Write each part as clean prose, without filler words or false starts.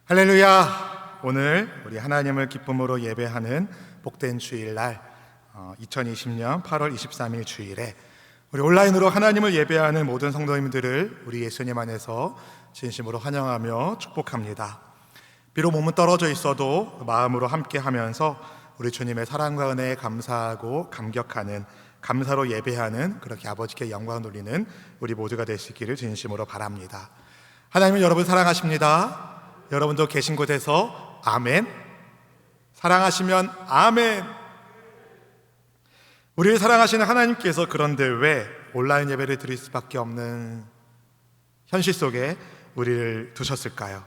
할렐루야! 오늘 우리 하나님을 기쁨으로 예배하는 복된 주일날 2020년 8월 23일 주일에 우리 온라인으로 하나님을 예배하는 모든 성도님들을 우리 예수님 안에서 진심으로 환영하며 축복합니다. 비록 몸은 떨어져 있어도 마음으로 함께 하면서 우리 주님의 사랑과 은혜에 감사하고 감격하는, 감사로 예배하는, 그렇게 아버지께 영광 돌리는 우리 모두가 되시기를 진심으로 바랍니다. 하나님은 여러분 사랑하십니다. 여러분도 계신 곳에서 아멘. 사랑하시면 아멘. 우리를 사랑하시는 하나님께서 그런데 왜 온라인 예배를 드릴 수밖에 없는 현실 속에 우리를 두셨을까요?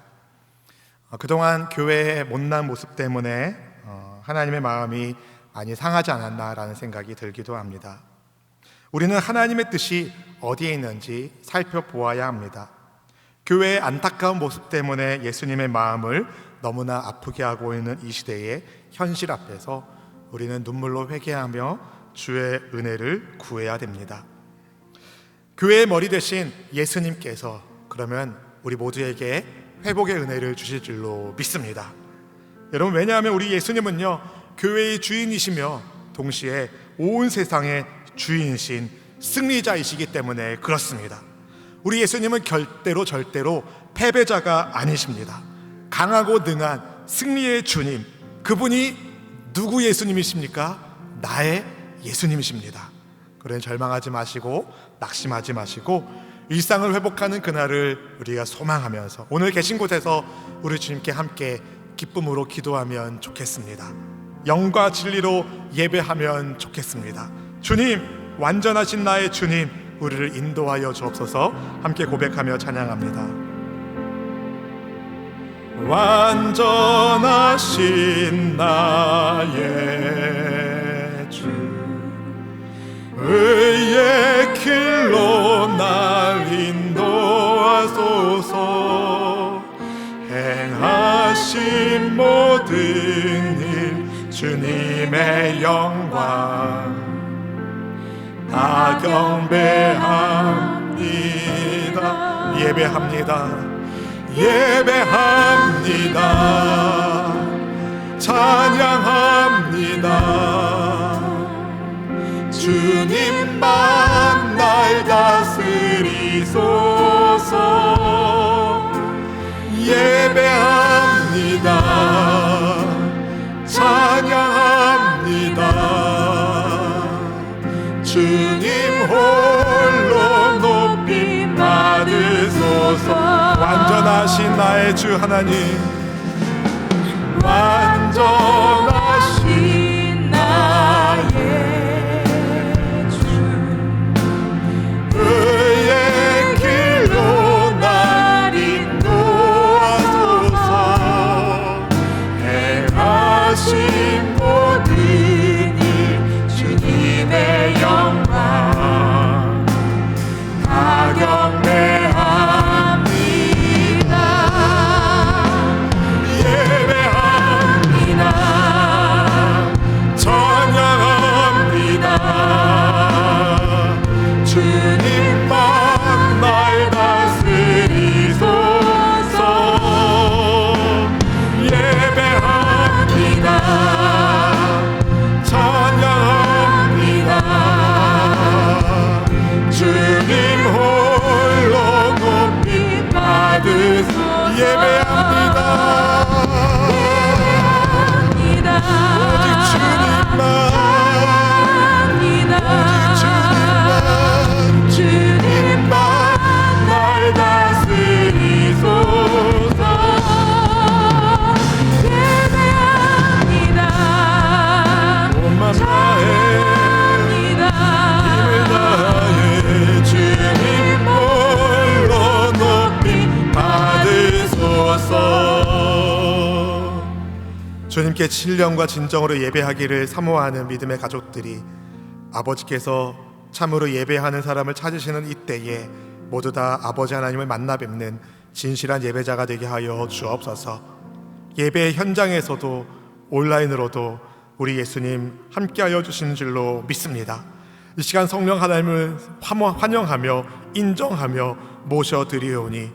그동안 교회의 못난 모습 때문에 하나님의 마음이 많이 상하지 않았나라는 생각이 들기도 합니다. 우리는 하나님의 뜻이 어디에 있는지 살펴보아야 합니다. 교회의 안타까운 모습 때문에 예수님의 마음을 너무나 아프게 하고 있는 이 시대의 현실 앞에서 우리는 눈물로 회개하며 주의 은혜를 구해야 됩니다. 교회의 머리 대신 예수님께서 그러면 우리 모두에게 회복의 은혜를 주실 줄로 믿습니다. 여러분, 왜냐하면 우리 예수님은요, 교회의 주인이시며 동시에 온 세상의 주인이신 승리자이시기 때문에 그렇습니다. 우리 예수님은 절대로 패배자가 아니십니다. 강하고 능한 승리의 주님, 그분이 누구 예수님이십니까? 나의 예수님이십니다. 그러니 절망하지 마시고 낙심하지 마시고 일상을 회복하는 그날을 우리가 소망하면서 오늘 계신 곳에서 우리 주님께 함께 기쁨으로 기도하면 좋겠습니다. 영과 진리로 예배하면 좋겠습니다. 주님, 완전하신 나의 주님, 우리를 인도하여 주옵소서. 함께 고백하며 찬양합니다. 완전하신 나의 주, 의의 길로 날 인도하소서. 행하신 모든 일 주님의 영광 다 경배합니다. 예배합니다. 찬양합니다. 주님만 날 다스리소서. 예배합니다. 찬양합니다. 주님 홀로 높임 받으소서. 완전하신 나의 주 하나님, 완전하신 나의 주, 의의 길로 날 인도하소서. 행하신 모든 일 주님의 영광 다 경배합니다. 예배합니다. 찬양합니다. 주님만 날 다스리소서. 예배합니다. 찬양합니다. 주님 홀로 높임 받으소서. 예배합니다. 오직 주님만, 주님만 날 다스리소서. 예배합니다. 온맘 다해 힘을 다해 주님 홀로 높임 받으소서. 주님께 신령과 진정으로 예배하기를 사모하는 믿음의 가족들이 아버지께서 참으로 예배하는 사람을 찾으시는 이때에 모두 다 아버지 하나님을 만나 뵙는 진실한 예배자가 되게 하여 주옵소서. 예배의 현장에서도 온라인으로도 우리 예수님 함께하여 주시는 줄로 믿습니다. 이 시간 성령 하나님을 환영하며 인정하며 모셔드리오니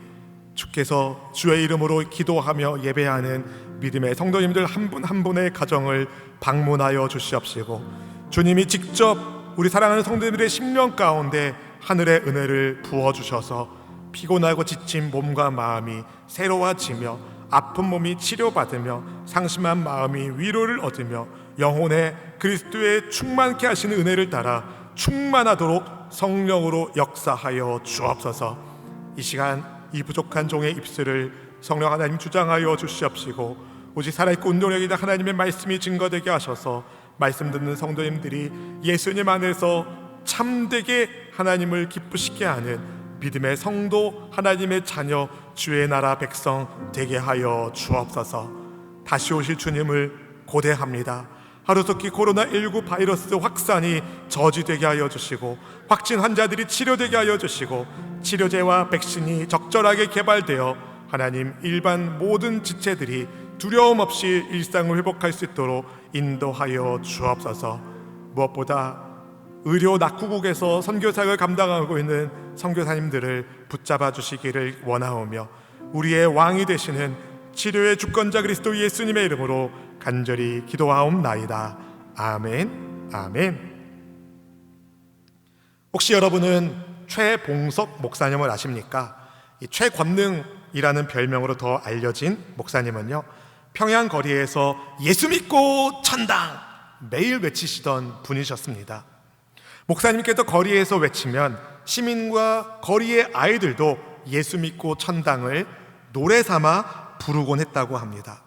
주께서 주의 이름으로 기도하며 예배하는 믿음의 성도님들 한 분 한 분의 가정을 방문하여 주시옵시고, 주님이 직접 우리 사랑하는 성도님들의 심령 가운데 하늘의 은혜를 부어주셔서 피곤하고 지친 몸과 마음이 새로워지며 아픈 몸이 치료받으며 상심한 마음이 위로를 얻으며 영혼에 그리스도의 충만케 하시는 은혜를 따라 충만하도록 성령으로 역사하여 주옵소서. 이 시간 이 부족한 종의 입술을 성령 하나님 주장하여 주시옵시고, 오직 살아있고 운동력이다 하나님의 말씀이 증거되게 하셔서 말씀 듣는 성도님들이 예수님 안에서 참되게 하나님을 기쁘시게 하는 믿음의 성도, 하나님의 자녀, 주의 나라 백성 되게 하여 주옵소서. 다시 오실 주님을 고대합니다. 하루속히 코로나19 바이러스 확산이 저지되게 하여 주시고, 확진 환자들이 치료되게 하여 주시고, 치료제와 백신이 적절하게 개발되어 하나님 일반 모든 지체들이 두려움 없이 일상을 회복할 수 있도록 인도하여 주옵소서. 무엇보다 의료 낙후국에서 선교사역을 감당하고 있는 선교사님들을 붙잡아 주시기를 원하오며, 우리의 왕이 되시는 치료의 주권자 그리스도 예수님의 이름으로 간절히 기도하옵나이다. 아멘, 아멘. 혹시 여러분은 최봉석 목사님을 아십니까? 이 최권능이라는 별명으로 더 알려진 목사님은요, 평양 거리에서 예수 믿고 천당 매일 외치시던 분이셨습니다. 목사님께서 거리에서 외치면 시민과 거리의 아이들도 예수 믿고 천당을 노래 삼아 부르곤 했다고 합니다.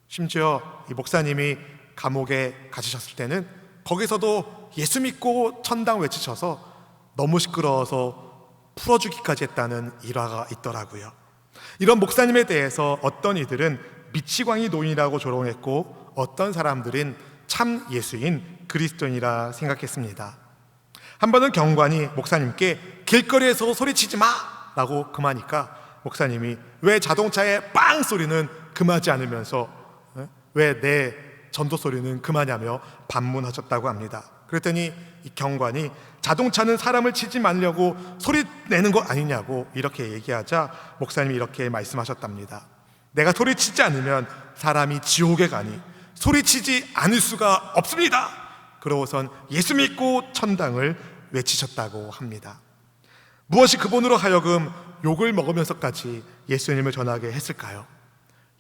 심지어 이 목사님이 감옥에 가시셨을 때는 거기서도 예수 믿고 천당 외치셔서 너무 시끄러워서 풀어주기까지 했다는 일화가 있더라고요. 이런 목사님에 대해서 어떤 이들은 미치광이 노인이라고 조롱했고, 어떤 사람들은 참 예수인 그리스도인이라 생각했습니다. 한 번은 경관이 목사님께 길거리에서 소리치지 마! 라고 금하니까 목사님이 왜 자동차의 빵 소리는 금하지 않으면서 왜 내 전도 소리는 금하냐며 반문하셨다고 합니다. 그랬더니 이 경관이 자동차는 사람을 치지 말려고 소리 내는 거 아니냐고 이렇게 얘기하자 목사님이 이렇게 말씀하셨답니다. 내가 소리치지 않으면 사람이 지옥에 가니 소리치지 않을 수가 없습니다. 그러고선 예수 믿고 천당을 외치셨다고 합니다. 무엇이 그분으로 하여금 욕을 먹으면서까지 예수님을 전하게 했을까요?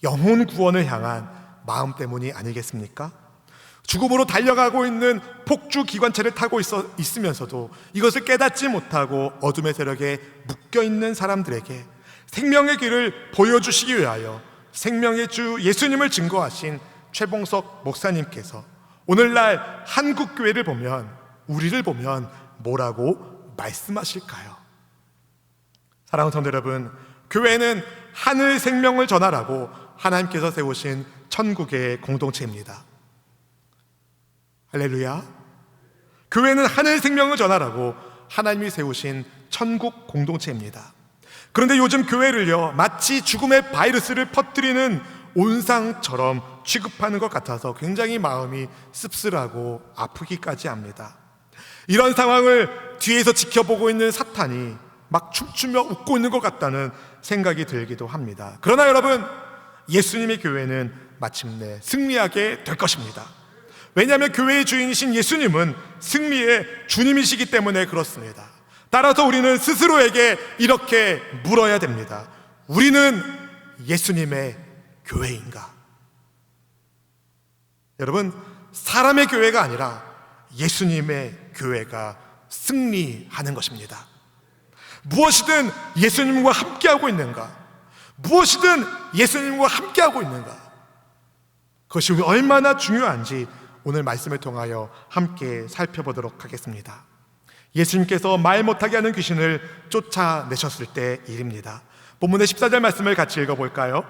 영혼 구원을 향한 마음 때문이 아니겠습니까? 죽음으로 달려가고 있는 폭주 기관차를 타고 있으면서도 이것을 깨닫지 못하고 어둠의 세력에 묶여있는 사람들에게 생명의 길을 보여주시기 위하여 생명의 주 예수님을 증거하신 최봉석 목사님께서 오늘날 한국교회를 보면, 우리를 보면 뭐라고 말씀하실까요? 사랑하는 성도 여러분, 교회는 하늘 생명을 전하라고 하나님께서 세우신 천국의 공동체입니다. 할렐루야. 교회는 하늘 생명을 전하라고 하나님이 세우신 천국 공동체입니다. 그런데 요즘 교회를요, 마치 죽음의 바이러스를 퍼뜨리는 온상처럼 취급하는 것 같아서 굉장히 마음이 씁쓸하고 아프기까지 합니다. 이런 상황을 뒤에서 지켜보고 있는 사탄이 막 춤추며 웃고 있는 것 같다는 생각이 들기도 합니다. 그러나 여러분, 예수님의 교회는 마침내 승리하게 될 것입니다. 왜냐하면 교회의 주인이신 예수님은 승리의 주님이시기 때문에 그렇습니다. 따라서 우리는 스스로에게 이렇게 물어야 됩니다. 우리는 예수님의 교회인가? 여러분, 사람의 교회가 아니라 예수님의 교회가 승리하는 것입니다. 무엇이든 예수님과 함께하고 있는가? 무엇이든 예수님과 함께하고 있는가? 그것이 얼마나 중요한지 오늘 말씀을 통하여 함께 살펴보도록 하겠습니다. 예수님께서 말 못하게 하는 귀신을 쫓아내셨을 때 일입니다. 본문의 14절 말씀을 같이 읽어볼까요?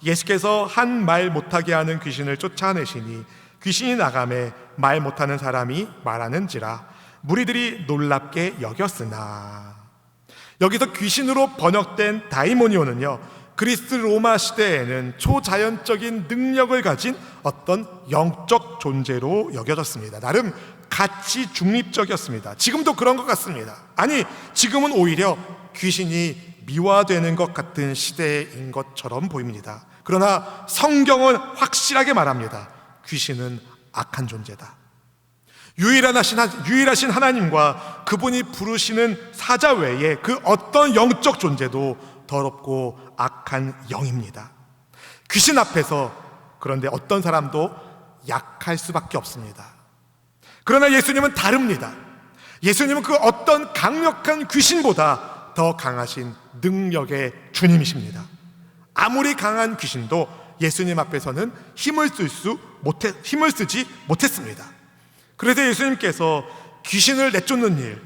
예수께서 한 말 못하게 하는 귀신을 쫓아내시니 귀신이 나가매 말 못하는 사람이 말하는지라 무리들이 놀랍게 여겼으나. 여기서 귀신으로 번역된 다이모니온은요, 그리스 로마 시대에는 초자연적인 능력을 가진 어떤 영적 존재로 여겨졌습니다. 나름 가치 중립적이었습니다. 지금도 그런 것 같습니다. 아니, 지금은 오히려 귀신이 미화되는 것 같은 시대인 것처럼 보입니다. 그러나 성경은 확실하게 말합니다. 귀신은 악한 존재다. 유일하신 하나님과 그분이 부르시는 사자 외에 그 어떤 영적 존재도 더럽고 악한 영입니다. 귀신 앞에서 그런데 어떤 사람도 약할 수밖에 없습니다. 그러나 예수님은 다릅니다. 예수님은 그 어떤 강력한 귀신보다 더 강하신 능력의 주님이십니다. 아무리 강한 귀신도 예수님 앞에서는 힘을 쓰지 못했습니다. 그래서 예수님께서 귀신을 내쫓는 일,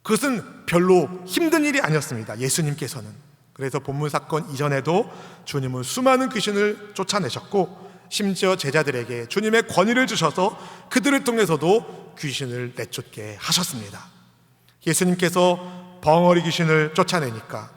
그것은 별로 힘든 일이 아니었습니다. 예수님께서는. 그래서 본문 사건 이전에도 주님은 수많은 귀신을 쫓아내셨고, 심지어 제자들에게 주님의 권위를 주셔서 그들을 통해서도 귀신을 내쫓게 하셨습니다. 예수님께서 벙어리 귀신을 쫓아내니까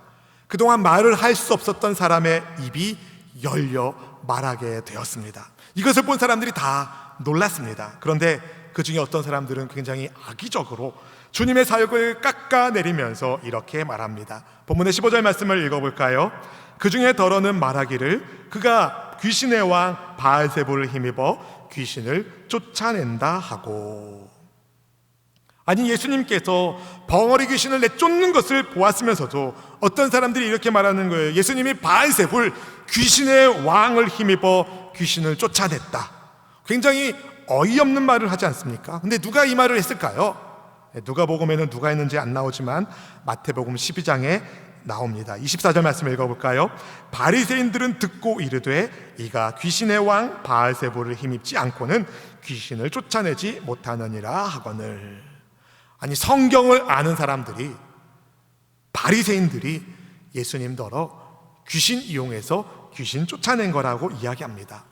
그동안 말을 할 수 없었던 사람의 입이 열려 말하게 되었습니다. 이것을 본 사람들이 다 놀랐습니다. 그런데 그 중에 어떤 사람들은 굉장히 악의적으로 주님의 사역을 깎아내리면서 이렇게 말합니다. 본문의 15절 말씀을 읽어볼까요? 그 중에 더러는 말하기를 그가 귀신의 왕 바알세불을 힘입어 귀신을 쫓아낸다 하고. 아니, 예수님께서 벙어리 귀신을 내쫓는 것을 보았으면서도 어떤 사람들이 이렇게 말하는 거예요. 예수님이 바알세불, 귀신의 왕을 힘입어 귀신을 쫓아냈다. 굉장히 어이없는 말을 하지 않습니까? 근데 누가 이 말을 했을까요? 누가복음에는 누가 했는지 안 나오지만 마태복음 12장에 나옵니다. 24절 말씀 읽어볼까요? 바리새인들은 듣고 이르되 이가 귀신의 왕 바알세불을 힘입지 않고는 귀신을 쫓아내지 못하느니라 하거늘. 아니, 성경을 아는 사람들이, 바리새인들이 예수님더러 귀신 이용해서 귀신 쫓아낸 거라고 이야기합니다.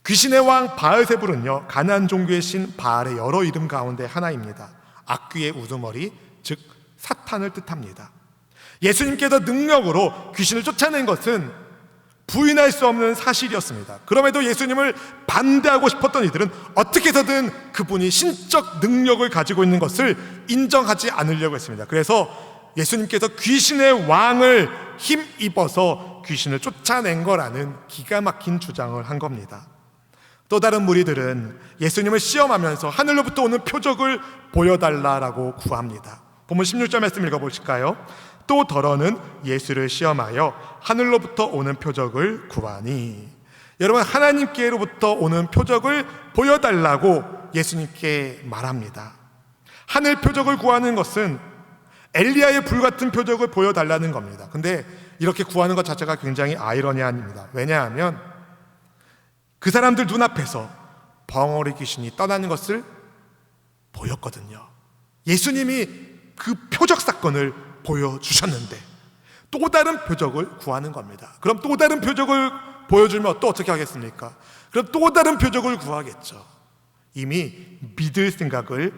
귀신의 왕 바알세불은요, 가나안 종교의 신 바알의 여러 이름 가운데 하나입니다. 악귀의 우두머리, 즉 사탄을 뜻합니다. 예수님께서 능력으로 귀신을 쫓아낸 것은 부인할 수 없는 사실이었습니다. 그럼에도 예수님을 반대하고 싶었던 이들은 어떻게 해서든 그분이 신적 능력을 가지고 있는 것을 인정하지 않으려고 했습니다. 그래서 예수님께서 귀신의 왕을 힘입어서 귀신을 쫓아낸 거라는 기가 막힌 주장을 한 겁니다. 또 다른 무리들은 예수님을 시험하면서 하늘로부터 오는 표적을 보여달라고 구합니다. 본문 16절 말씀 읽어보실까요? 또 더러는 예수를 시험하여 하늘로부터 오는 표적을 구하니. 여러분, 하나님께로부터 오는 표적을 보여달라고 예수님께 말합니다. 하늘 표적을 구하는 것은 엘리야의 불같은 표적을 보여달라는 겁니다. 근데 이렇게 구하는 것 자체가 굉장히 아이러니합니다. 왜냐하면 그 사람들 눈앞에서 벙어리 귀신이 떠나는 것을 보였거든요. 예수님이 그 표적 사건을 보여주셨는데 또 다른 표적을 구하는 겁니다. 그럼 또 다른 표적을 보여주면 또 어떻게 하겠습니까? 그럼 또 다른 표적을 구하겠죠. 이미 믿을 생각을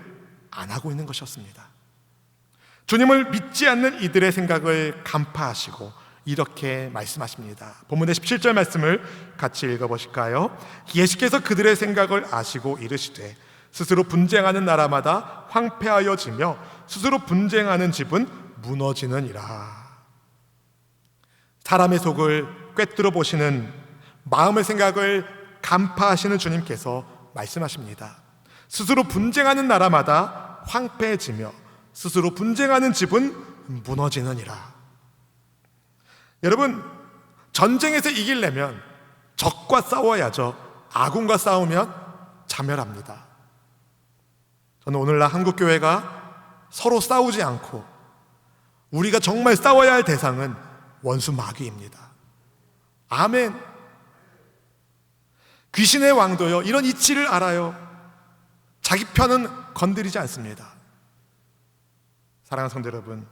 안 하고 있는 것이었습니다. 주님을 믿지 않는 이들의 생각을 간파하시고 이렇게 말씀하십니다. 본문의 17절 말씀을 같이 읽어보실까요? 예수께서 그들의 생각을 아시고 이르시되 스스로 분쟁하는 나라마다 황폐하여지며 스스로 분쟁하는 집은 무너지느니라. 사람의 속을 꿰뚫어 보시는 마음의 생각을 간파하시는 주님께서 말씀하십니다. 스스로 분쟁하는 나라마다 황폐해지며 스스로 분쟁하는 집은 무너지느니라. 여러분, 전쟁에서 이기려면 적과 싸워야죠. 아군과 싸우면 자멸합니다. 저는 오늘날 한국교회가 서로 싸우지 않고 우리가 정말 싸워야 할 대상은 원수 마귀입니다. 아멘. 귀신의 왕도요, 이런 이치를 알아요. 자기 편은 건드리지 않습니다. 사랑하는 성도 여러분,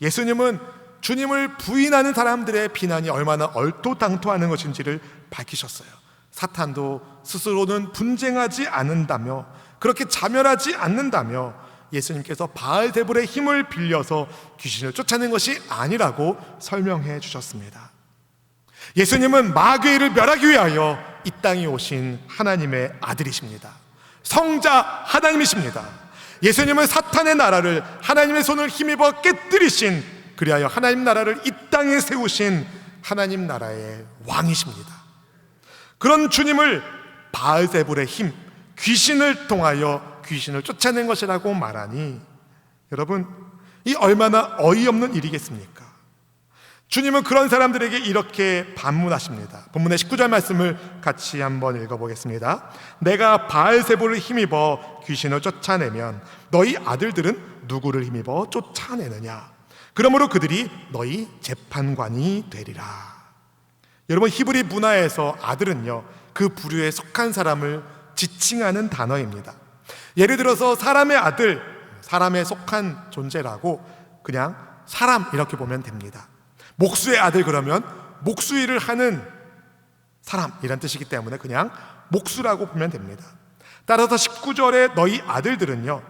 예수님은 주님을 부인하는 사람들의 비난이 얼마나 얼토당토하는 것인지를 밝히셨어요. 사탄도 스스로는 분쟁하지 않는다며, 그렇게 자멸하지 않는다며 예수님께서 바알세불의 힘을 빌려서 귀신을 쫓아낸 것이 아니라고 설명해 주셨습니다. 예수님은 마귀를 멸하기 위하여 이 땅에 오신 하나님의 아들이십니다. 성자 하나님이십니다. 예수님은 사탄의 나라를 하나님의 손을 힘입어 깨뜨리신 그리하여 하나님 나라를 이 땅에 세우신 하나님 나라의 왕이십니다. 그런 주님을 바알세불의 힘, 귀신을 통하여 귀신을 쫓아낸 것이라고 말하니 여러분, 이 얼마나 어이없는 일이겠습니까? 주님은 그런 사람들에게 이렇게 반문하십니다. 본문의 19절 말씀을 같이 한번 읽어보겠습니다. 내가 바알세불을 힘입어 귀신을 쫓아내면 너희 아들들은 누구를 힘입어 쫓아내느냐? 그러므로 그들이 너희 재판관이 되리라. 여러분, 히브리 문화에서 아들은요, 그 부류에 속한 사람을 지칭하는 단어입니다. 예를 들어서 사람의 아들, 사람에 속한 존재라고 그냥 사람 이렇게 보면 됩니다. 목수의 아들 그러면 목수일을 하는 사람이란 뜻이기 때문에 그냥 목수라고 보면 됩니다. 따라서 19절에 너희 아들들은요,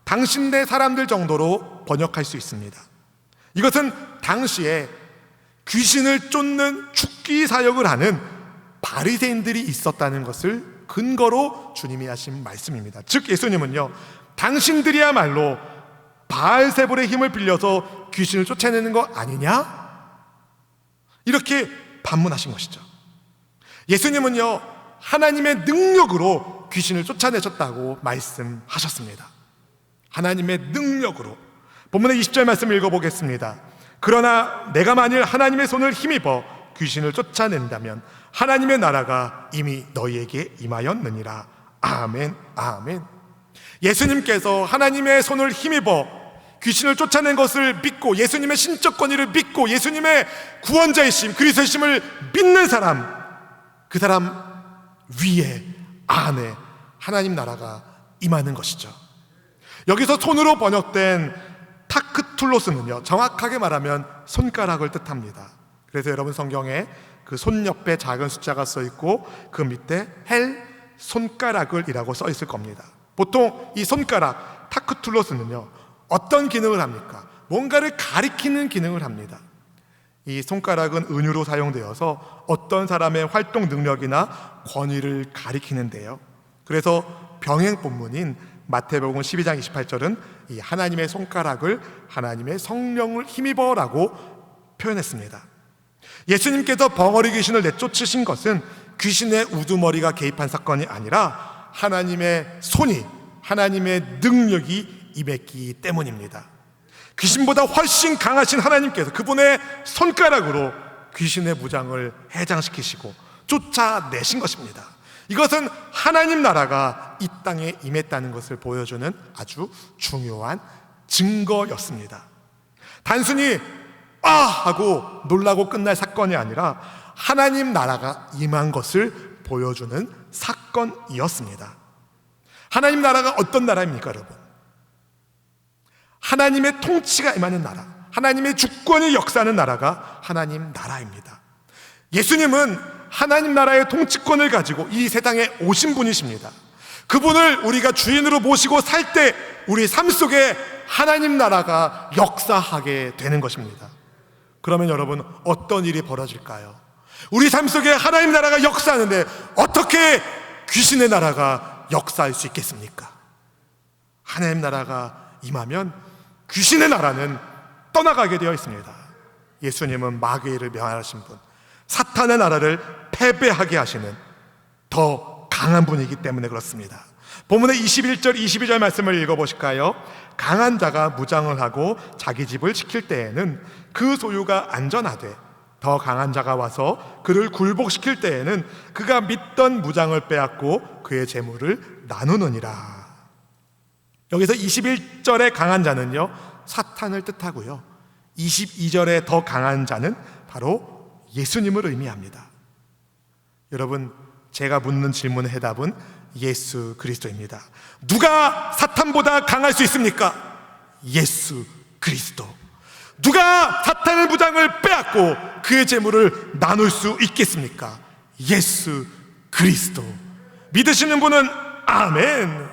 당신네 사람들 정도로 번역할 수 있습니다. 이것은 당시에 귀신을 쫓는 죽기 사역을 하는 바리새인들이 있었다는 것을 근거로 주님이 하신 말씀입니다. 즉 예수님은요, 당신들이야말로 바알세불의 힘을 빌려서 귀신을 쫓아내는 거 아니냐? 이렇게 반문하신 것이죠. 예수님은요, 하나님의 능력으로 귀신을 쫓아내셨다고 말씀하셨습니다. 하나님의 능력으로. 본문의 20절 말씀을 읽어보겠습니다. 그러나 내가 만일 하나님의 손을 힘입어 귀신을 쫓아낸다면 하나님의 나라가 이미 너희에게 임하였느니라. 아멘, 아멘. 예수님께서 하나님의 손을 힘입어 귀신을 쫓아낸 것을 믿고 예수님의 신적 권위를 믿고 예수님의 구원자이심, 그리스도이심을 믿는 사람, 그 사람 위에, 안에 하나님 나라가 임하는 것이죠. 여기서 손으로 번역된 타크툴로스는요, 정확하게 말하면 손가락을 뜻합니다. 그래서 여러분 성경에 그 손 옆에 작은 숫자가 써 있고 그 밑에 헬 손가락을 이라고 써 있을 겁니다. 보통 이 손가락 타크툴로스는요, 어떤 기능을 합니까? 뭔가를 가리키는 기능을 합니다. 이 손가락은 은유로 사용되어서 어떤 사람의 활동 능력이나 권위를 가리키는데요, 그래서 병행 본문인 마태복음 12장 28절은 이 하나님의 손가락을 하나님의 성령을 힘입어라고 표현했습니다. 예수님께서 벙어리 귀신을 내쫓으신 것은 귀신의 우두머리가 개입한 사건이 아니라 하나님의 손이, 하나님의 능력이 임했기 때문입니다. 귀신보다 훨씬 강하신 하나님께서 그분의 손가락으로 귀신의 무장을 해장시키시고 쫓아내신 것입니다. 이것은 하나님 나라가 이 땅에 임했다는 것을 보여주는 아주 중요한 증거였습니다. 단순히 아! 하고 놀라고 끝날 사건이 아니라 하나님 나라가 임한 것을 보여주는 사건이었습니다. 하나님 나라가 어떤 나라입니까, 여러분? 하나님의 통치가 임하는 나라, 하나님의 주권이 역사하는 나라가 하나님 나라입니다. 예수님은 하나님 나라의 통치권을 가지고 이 세상에 오신 분이십니다. 그분을 우리가 주인으로 모시고 살 때 우리 삶 속에 하나님 나라가 역사하게 되는 것입니다. 그러면 여러분, 어떤 일이 벌어질까요? 우리 삶 속에 하나님 나라가 역사하는데 어떻게 귀신의 나라가 역사할 수 있겠습니까? 하나님 나라가 임하면 귀신의 나라는 떠나가게 되어 있습니다. 예수님은 마귀를 멸하신 분, 사탄의 나라를 패배하게 하시는 더 강한 분이기 때문에 그렇습니다. 본문의 21절, 22절 말씀을 읽어보실까요? 강한 자가 무장을 하고 자기 집을 지킬 때에는 그 소유가 안전하되 더 강한 자가 와서 그를 굴복시킬 때에는 그가 믿던 무장을 빼앗고 그의 재물을 나누느니라. 여기서 21절의 강한 자는요, 사탄을 뜻하고요, 22절의 더 강한 자는 바로 예수님을 의미합니다. 여러분, 제가 묻는 질문의 해답은 예수 그리스도입니다. 누가 사탄보다 강할 수 있습니까? 예수 그리스도. 누가 사탄의 무장을 빼앗고 그의 재물을 나눌 수 있겠습니까? 예수 그리스도. 믿으시는 분은 아멘.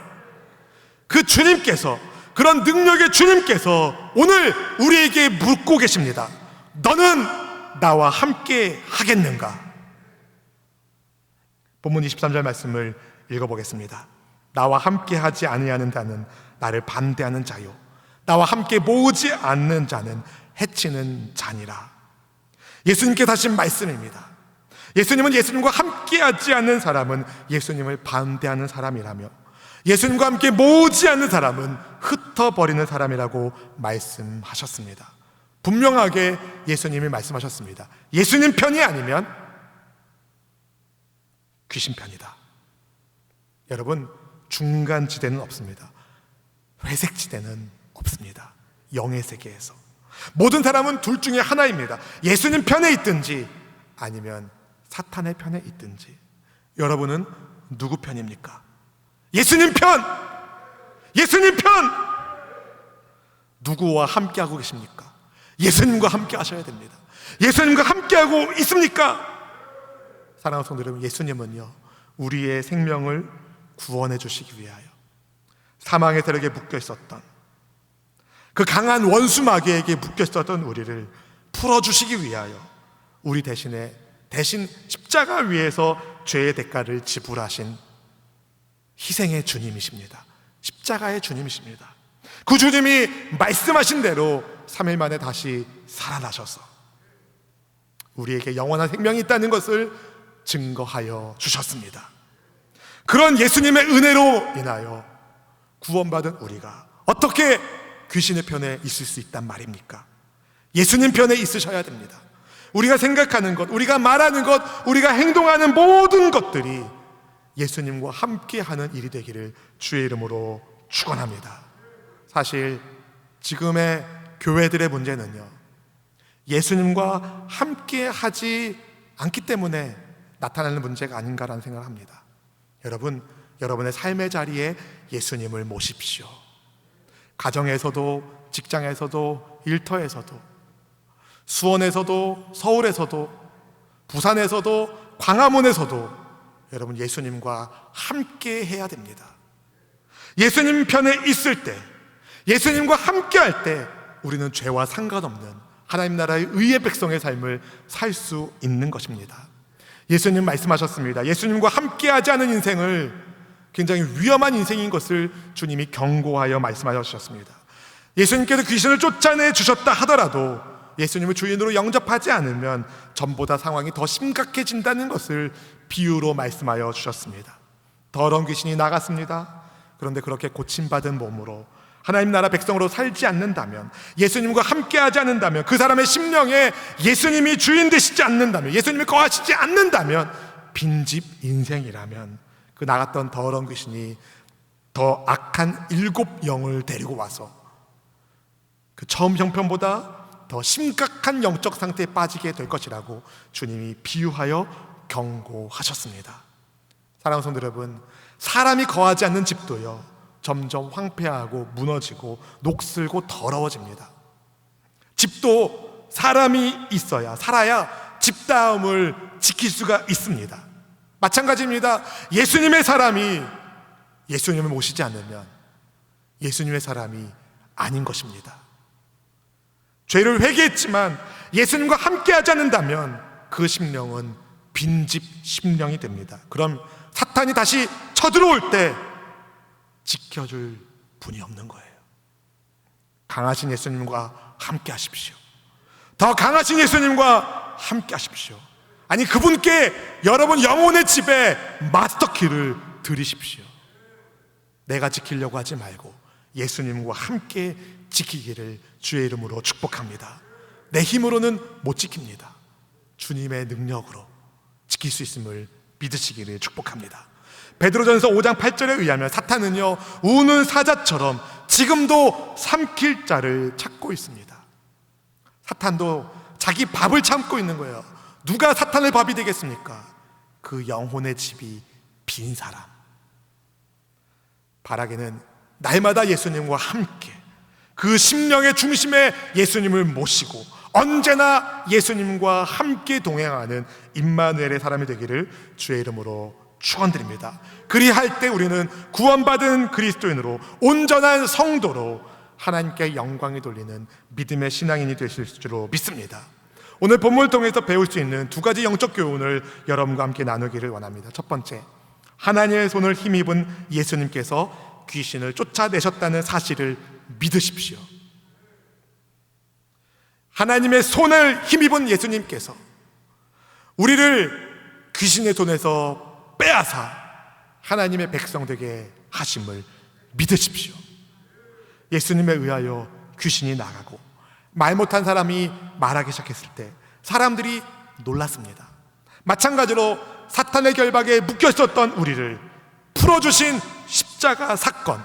그 주님께서, 그런 능력의 주님께서 오늘 우리에게 묻고 계십니다. 너는 나와 함께 하겠는가? 본문 23절 말씀을 읽어보겠습니다. 나와 함께 하지 아니하는 자는 나를 반대하는 자요, 나와 함께 모으지 않는 자는 해치는 자니라. 예수님께 하신 말씀입니다. 예수님은 예수님과 함께하지 않는 사람은 예수님을 반대하는 사람이라며, 예수님과 함께 모으지 않는 사람은 흩어버리는 사람이라고 말씀하셨습니다. 분명하게 예수님이 말씀하셨습니다. 예수님 편이 아니면 귀신 편이다. 여러분, 중간 지대는 없습니다. 회색 지대는 없습니다. 영의 세계에서 모든 사람은 둘 중에 하나입니다. 예수님 편에 있든지 아니면 사탄의 편에 있든지. 여러분은 누구 편입니까? 예수님 편! 예수님 편! 누구와 함께하고 계십니까? 예수님과 함께 하셔야 됩니다. 예수님과 함께하고 있습니까? 사랑하는 성도 여러분, 예수님은요, 우리의 생명을 구원해 주시기 위하여 사망의 세력에 묶여 있었던, 그 강한 원수 마귀에게 묶여 있었던 우리를 풀어주시기 위하여 우리 대신 십자가 위에서 죄의 대가를 지불하신 희생의 주님이십니다. 십자가의 주님이십니다. 그 주님이 말씀하신 대로 3일 만에 다시 살아나셔서 우리에게 영원한 생명이 있다는 것을 증거하여 주셨습니다. 그런 예수님의 은혜로 인하여 구원받은 우리가 어떻게 귀신의 편에 있을 수 있단 말입니까? 예수님 편에 있으셔야 됩니다. 우리가 생각하는 것, 우리가 말하는 것, 우리가 행동하는 모든 것들이 예수님과 함께하는 일이 되기를 주의 이름으로 축원합니다. 사실 지금의 교회들의 문제는요, 예수님과 함께하지 않기 때문에 나타나는 문제가 아닌가라는 생각을 합니다. 여러분, 여러분의 삶의 자리에 예수님을 모십시오. 가정에서도, 직장에서도, 일터에서도, 수원에서도, 서울에서도, 부산에서도, 광화문에서도 여러분 예수님과 함께 해야 됩니다. 예수님 편에 있을 때, 예수님과 함께 할 때 우리는 죄와 상관없는 하나님 나라의 의의 백성의 삶을 살 수 있는 것입니다. 예수님 말씀하셨습니다. 예수님과 함께하지 않은 인생을 굉장히 위험한 인생인 것을 주님이 경고하여 말씀하셨습니다. 예수님께서 귀신을 쫓아내 주셨다 하더라도 예수님을 주인으로 영접하지 않으면 전보다 상황이 더 심각해진다는 것을 비유로 말씀하여 주셨습니다. 더러운 귀신이 나갔습니다. 그런데 그렇게 고침받은 몸으로 하나님 나라 백성으로 살지 않는다면, 예수님과 함께하지 않는다면, 그 사람의 심령에 예수님이 주인 되시지 않는다면, 예수님이 거하시지 않는다면 빈집 인생이라면 그 나갔던 더러운 귀신이 더 악한 7 영을 데리고 와서 그 처음 형편보다 더 심각한 영적 상태에 빠지게 될 것이라고 주님이 비유하여 경고하셨습니다. 사랑하는 성도 여러분, 사람이 거하지 않는 집도요 점점 황폐하고 무너지고 녹슬고 더러워집니다. 집도 사람이 있어야, 살아야 집다움을 지킬 수가 있습니다. 마찬가지입니다. 예수님의 사람이 예수님을 모시지 않으면 예수님의 사람이 아닌 것입니다. 죄를 회개했지만 예수님과 함께하지 않는다면 그 심령은 빈집 심령이 됩니다. 그럼 사탄이 다시 쳐들어올 때 지켜줄 분이 없는 거예요. 강하신 예수님과 함께 하십시오. 더 강하신 예수님과 함께 하십시오. 아니, 그분께 여러분 영혼의 집에 마스터키를 드리십시오. 내가 지키려고 하지 말고 예수님과 함께 지키기를 주의 이름으로 축복합니다. 내 힘으로는 못 지킵니다. 주님의 능력으로 지킬 수 있음을 믿으시기를 축복합니다. 베드로전서 5장 8절에 의하면 사탄은요 우는 사자처럼 지금도 삼킬 자를 찾고 있습니다. 사탄도 자기 밥을 참고 있는 거예요. 누가 사탄의 밥이 되겠습니까? 그 영혼의 집이 빈 사람. 바라기는 날마다 예수님과 함께 그 심령의 중심에 예수님을 모시고 언제나 예수님과 함께 동행하는 임마누엘의 사람이 되기를 주의 이름으로 축원드립니다. 그리할 때 우리는 구원받은 그리스도인으로 온전한 성도로 하나님께 영광이 돌리는 믿음의 신앙인이 되실 줄로 믿습니다. 오늘 본문을 통해서 배울 수 있는 2가지 영적 교훈을 여러분과 함께 나누기를 원합니다. 첫 번째, 하나님의 손을 힘입은 예수님께서 귀신을 쫓아내셨다는 사실을 믿으십시오. 하나님의 손을 힘입은 예수님께서 우리를 귀신의 손에서 빼앗아 하나님의 백성 되게 하심을 믿으십시오. 예수님에 의하여 귀신이 나가고 말 못한 사람이 말하기 시작했을 때 사람들이 놀랐습니다. 마찬가지로 사탄의 결박에 묶여 있었던 우리를 풀어주신 십자가 사건,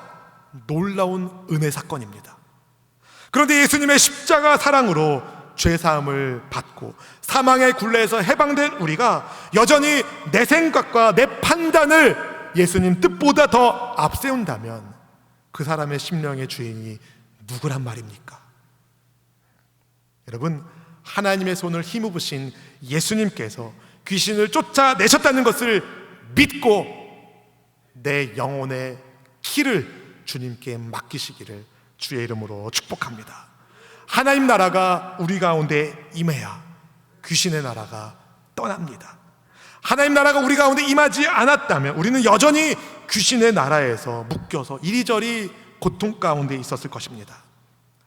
놀라운 은혜 사건입니다. 그런데 예수님의 십자가 사랑으로 죄사함을 받고 사망의 굴레에서 해방된 우리가 여전히 내 생각과 내 판단을 예수님 뜻보다 더 앞세운다면 그 사람의 심령의 주인이 누구란 말입니까? 여러분, 하나님의 손을 힘입으신 예수님께서 귀신을 쫓아내셨다는 것을 믿고 내 영혼의 키를 주님께 맡기시기를 주의 이름으로 축복합니다. 하나님 나라가 우리 가운데 임해야 귀신의 나라가 떠납니다. 하나님 나라가 우리 가운데 임하지 않았다면 우리는 여전히 귀신의 나라에서 묶여서 이리저리 고통 가운데 있었을 것입니다.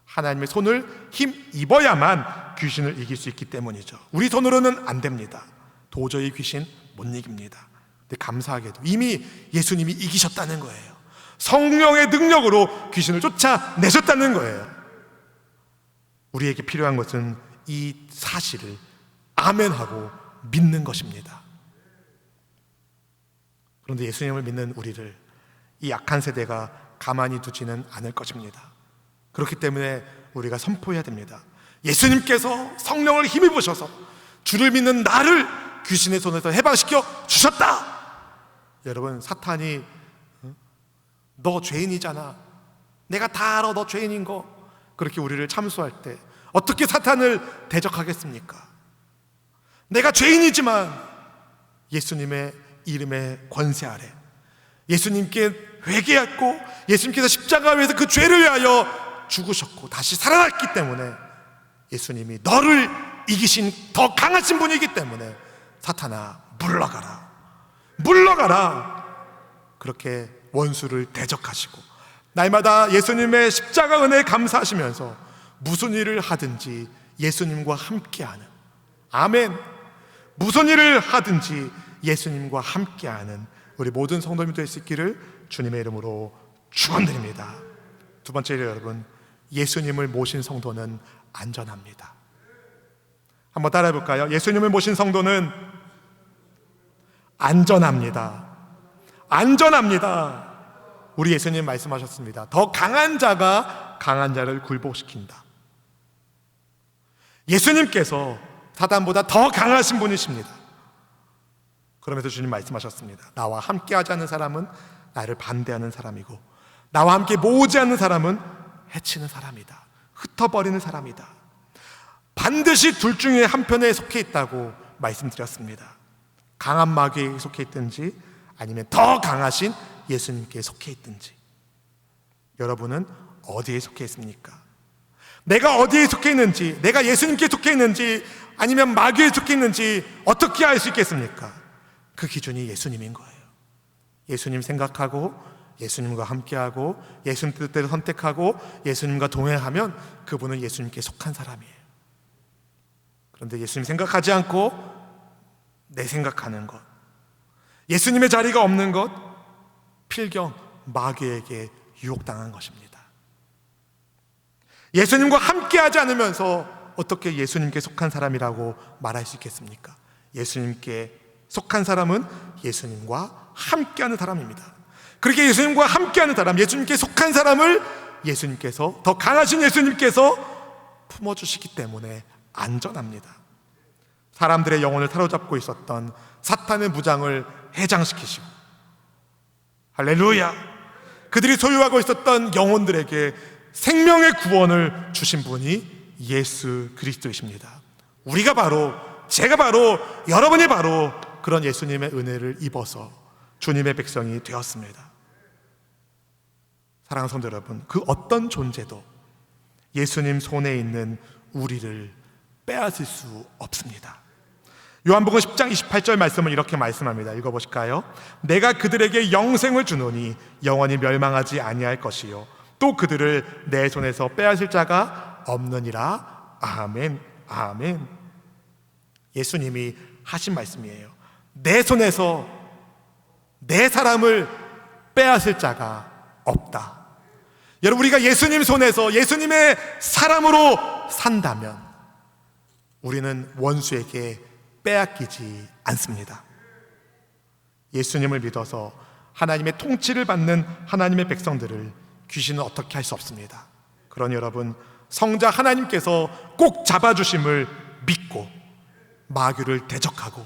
하나님의 손을 힘입어야만 귀신을 이길 수 있기 때문이죠. 우리 손으로는 안 됩니다. 도저히 귀신 못 이깁니다. 근데 감사하게도 이미 예수님이 이기셨다는 거예요. 성령의 능력으로 귀신을 쫓아내셨다는 거예요. 우리에게 필요한 것은 이 사실을 아멘하고 믿는 것입니다. 그런데 예수님을 믿는 우리를 이 약한 세대가 가만히 두지는 않을 것입니다. 그렇기 때문에 우리가 선포해야 됩니다. 예수님께서 성령을 힘입으셔서 주를 믿는 나를 귀신의 손에서 해방시켜 주셨다. 여러분, 사탄이 너 죄인이잖아, 내가 다 알아, 너 죄인인 거, 그렇게 우리를 참수할 때 어떻게 사탄을 대적하겠습니까? 내가 죄인이지만 예수님의 이름의 권세 아래 예수님께 회개했고 예수님께서 십자가 위에서 그 죄를 위하여 죽으셨고 다시 살아났기 때문에 예수님이 너를 이기신 더 강하신 분이기 때문에 사탄아 물러가라, 물러가라, 그렇게 원수를 대적하시고 날마다 예수님의 십자가 은혜에 감사하시면서 무슨 일을 하든지 예수님과 함께하는, 아멘, 무슨 일을 하든지 예수님과 함께하는 우리 모든 성도님이 될 수 있기를 주님의 이름으로 축원드립니다. 두 번째로 여러분, 예수님을 모신 성도는 안전합니다. 한번 따라해 볼까요? 예수님을 모신 성도는 안전합니다. 안전합니다. 우리 예수님 말씀하셨습니다. 더 강한 자가 강한 자를 굴복시킨다. 예수님께서 사단보다 더 강하신 분이십니다. 그러면서 주님 말씀하셨습니다. 나와 함께 하지 않는 사람은 나를 반대하는 사람이고 나와 함께 모으지 않는 사람은 해치는 사람이다, 흩어버리는 사람이다. 반드시 둘 중에 한 편에 속해 있다고 말씀드렸습니다. 강한 마귀에 속해 있든지 아니면 더 강하신 예수님께 속해 있든지. 여러분은 어디에 속해 있습니까? 내가 어디에 속해 있는지, 내가 예수님께 속해 있는지 아니면 마귀에 속해 있는지 어떻게 알 수 있겠습니까? 그 기준이 예수님인 거예요. 예수님 생각하고 예수님과 함께하고 예수님 뜻대로 선택하고 예수님과 동행하면 그분은 예수님께 속한 사람이에요. 그런데 예수님 생각하지 않고 내 생각하는 것, 예수님의 자리가 없는 것, 필경 마귀에게 유혹당한 것입니다. 예수님과 함께하지 않으면서 어떻게 예수님께 속한 사람이라고 말할 수 있겠습니까? 예수님께 속한 사람은 예수님과 함께하는 사람입니다. 그렇게 예수님과 함께하는 사람, 예수님께 속한 사람을 예수님께서, 더 강하신 예수님께서 품어주시기 때문에 안전합니다. 사람들의 영혼을 사로잡고 있었던 사탄의 무장을 해장시키시고, 할렐루야, 그들이 소유하고 있었던 영혼들에게 생명의 구원을 주신 분이 예수 그리스도이십니다. 우리가 바로, 제가 바로, 여러분이 바로 그런 예수님의 은혜를 입어서 주님의 백성이 되었습니다. 사랑하는 성도 여러분, 그 어떤 존재도 예수님 손에 있는 우리를 빼앗을 수 없습니다. 요한복음 10장 28절 말씀을 이렇게 말씀합니다. 읽어보실까요? 내가 그들에게 영생을 주노니 영원히 멸망하지 아니할 것이요 또 그들을 내 손에서 빼앗을 자가 없느니라. 아멘, 아멘. 예수님이 하신 말씀이에요. 내 손에서 내 사람을 빼앗을 자가 없다. 여러분, 우리가 예수님 손에서 예수님의 사람으로 산다면 우리는 원수에게 빼앗기지 않습니다. 예수님을 믿어서 하나님의 통치를 받는 하나님의 백성들을 귀신은 어떻게 할 수 없습니다. 그러니 여러분, 성자 하나님께서 꼭 잡아주심을 믿고 마귀를 대적하고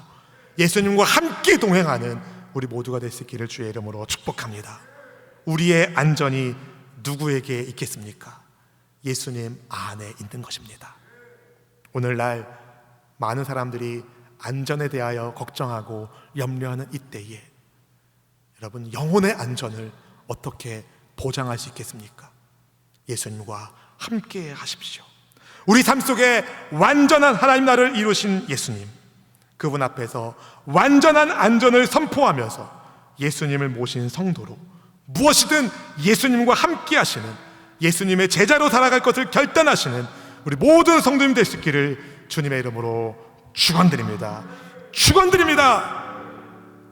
예수님과 함께 동행하는 우리 모두가 될 수 있기를 주의 이름으로 축복합니다. 우리의 안전이 누구에게 있겠습니까? 예수님 안에 있는 것입니다. 오늘날 많은 사람들이 안전에 대하여 걱정하고 염려하는 이때에 여러분, 영혼의 안전을 어떻게 보장할 수 있겠습니까? 예수님과 함께 하십시오. 우리 삶 속에 완전한 하나님 나라를 이루신 예수님, 그분 앞에서 완전한 안전을 선포하면서 예수님을 모신 성도로 무엇이든 예수님과 함께 하시는, 예수님의 제자로 살아갈 것을 결단하시는 우리 모든 성도님 될 수 있기를 주님의 이름으로 축원드립니다. 축원드립니다.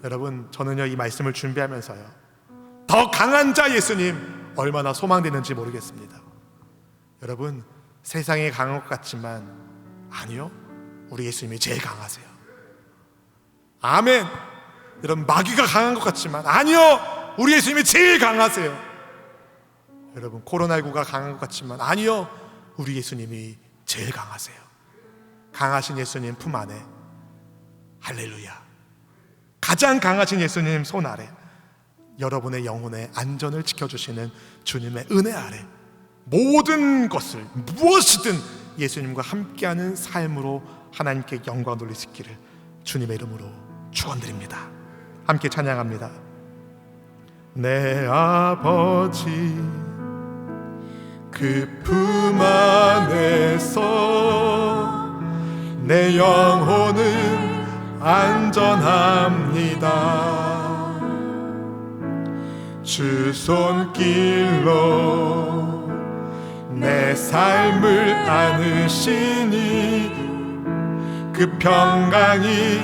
여러분, 저는요, 이 말씀을 준비하면서요, 더 강한 자 예수님 얼마나 소망되는지 모르겠습니다. 여러분, 세상이 강한 것 같지만 아니요, 우리 예수님이 제일 강하세요. 아멘. 여러분, 마귀가 강한 것 같지만 아니요, 우리 예수님이 제일 강하세요. 여러분, 코로나19가 강한 것 같지만 아니요, 우리 예수님이 제일 강하세요. 강하신 예수님 품 안에, 할렐루야, 가장 강하신 예수님 손 아래, 여러분의 영혼의 안전을 지켜주시는 주님의 은혜 아래 모든 것을 무엇이든 예수님과 함께하는 삶으로 하나님께 영광 돌릴 수 있기를 주님의 이름으로 축원드립니다. 함께 찬양합니다. 내 아버지 그 품 안에서 내 영혼은 안전합니다. 주 손길로 내 삶을 안으시니 그 평강이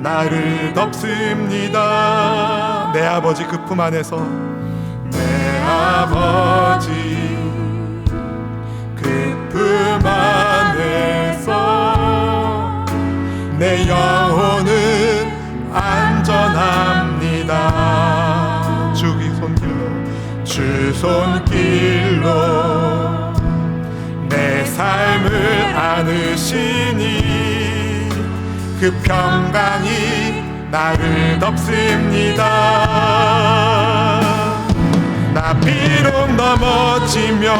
나를 덮습니다. 내 아버지 그 품 안에서, 내 아버지 그 품 안에서 내 영혼은 안전합니다. 주 손길로 내 삶을 안으시니 그 평강이 나를 덮습니다. 나 비록 넘어지며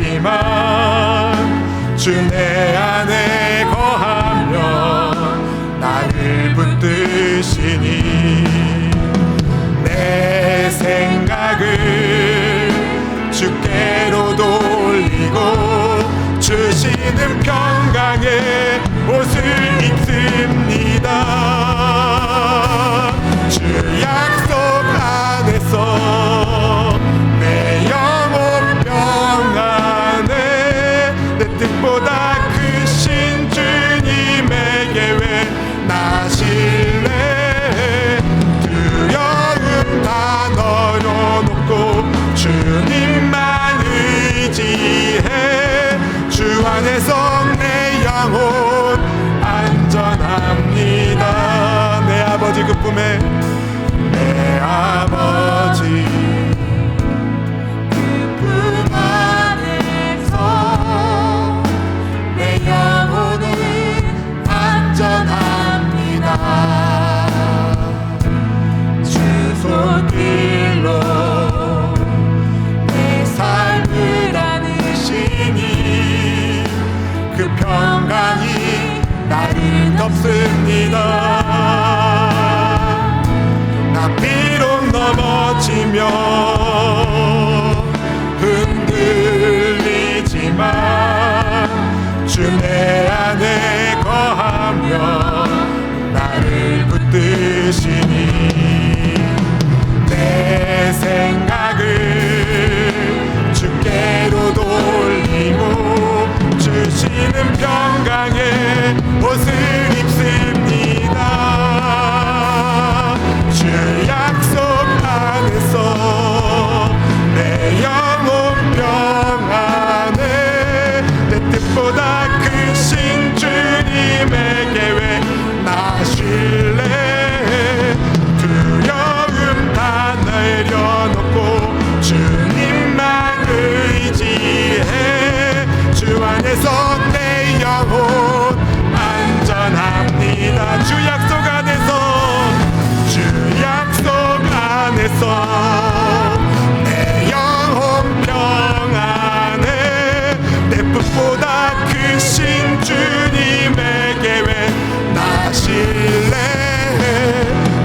흔들리지만 주 내 안에 거하며 나를 붙드시니 내 생각을 주께로 돌리고 주시는 평강의 옷을 입습니다. 주 약속 안에서 내 영혼 평안에 내 뜻보다 크신 주님의 계획 나실래. 두려움 다 널어놓고 주님만 의지해. 주 안에서 내 영혼 안전합니다. 내 아버지 그 품에, 내 아버지 그 품 안에서 내 영혼은 안전합니다. 주 손길로 내 삶을 안으시니 그 평강이 나를 덮습니다. 나 비록 넘어지며 흔들리지만 주 내 안에 거하며 나를 붙드시니 내 생각을 주께 주님에게 왜 나실래? 두려움 다 내려놓고 주님만 의지해. 주 안에서 내 영혼 안전합니다. 주 약속 안에서, 주 약속 안에서 내 영혼 평안해. 내 뜻보다 크신 주님에게 왜 나실래?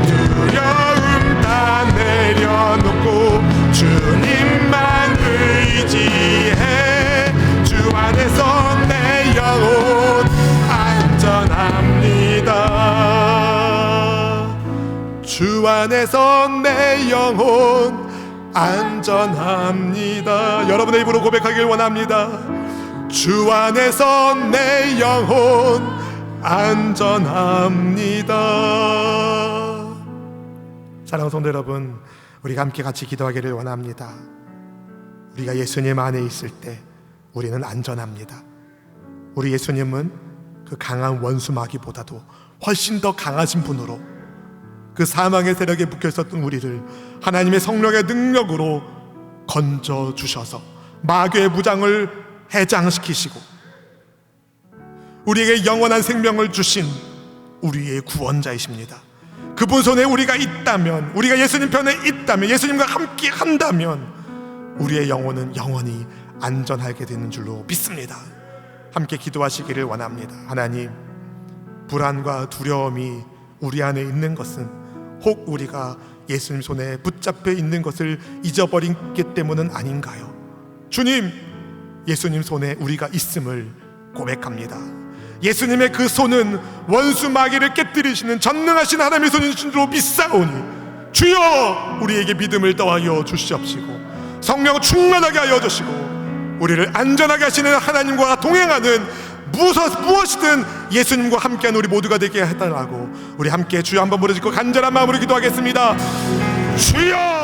두려움 다 내려놓고 주님만 의지해. 주 안에서 내 영혼 안전합니다. 주 안에서 내 영혼 안전합니다. 여러분의 입으로 고백하길 원합니다. 주 안에서 내 영혼 안전합니다. 사랑하는 성도 여러분, 우리가 함께 같이 기도하기를 원합니다. 우리가 예수님 안에 있을 때 우리는 안전합니다. 우리 예수님은 그 강한 원수 마귀보다도 훨씬 더 강하신 분으로 그 사망의 세력에 묶여 있었던 우리를 하나님의 성령의 능력으로 건져 주셔서 마귀의 무장을 해장시키시고 우리에게 영원한 생명을 주신 우리의 구원자이십니다. 그분 손에 우리가 있다면, 우리가 예수님 편에 있다면, 예수님과 함께 한다면 우리의 영혼은 영원히 안전하게 되는 줄로 믿습니다. 함께 기도하시기를 원합니다. 하나님, 불안과 두려움이 우리 안에 있는 것은 혹 우리가 예수님 손에 붙잡혀 있는 것을 잊어버렸기 때문은 아닌가요? 주님, 예수님 손에 우리가 있음을 고백합니다. 예수님의 그 손은 원수 마귀를 깨뜨리시는 전능하신 하나님의 손인 줄로 믿사오니 주여 우리에게 믿음을 더하여 주시옵시고 성령 충만하게 하여 주시고 우리를 안전하게 하시는 하나님과 동행하는 무엇이든 예수님과 함께하는 우리 모두가 되게 해달라고 우리 함께 주여 한번 부르짖고 간절한 마음으로 기도하겠습니다. 주여!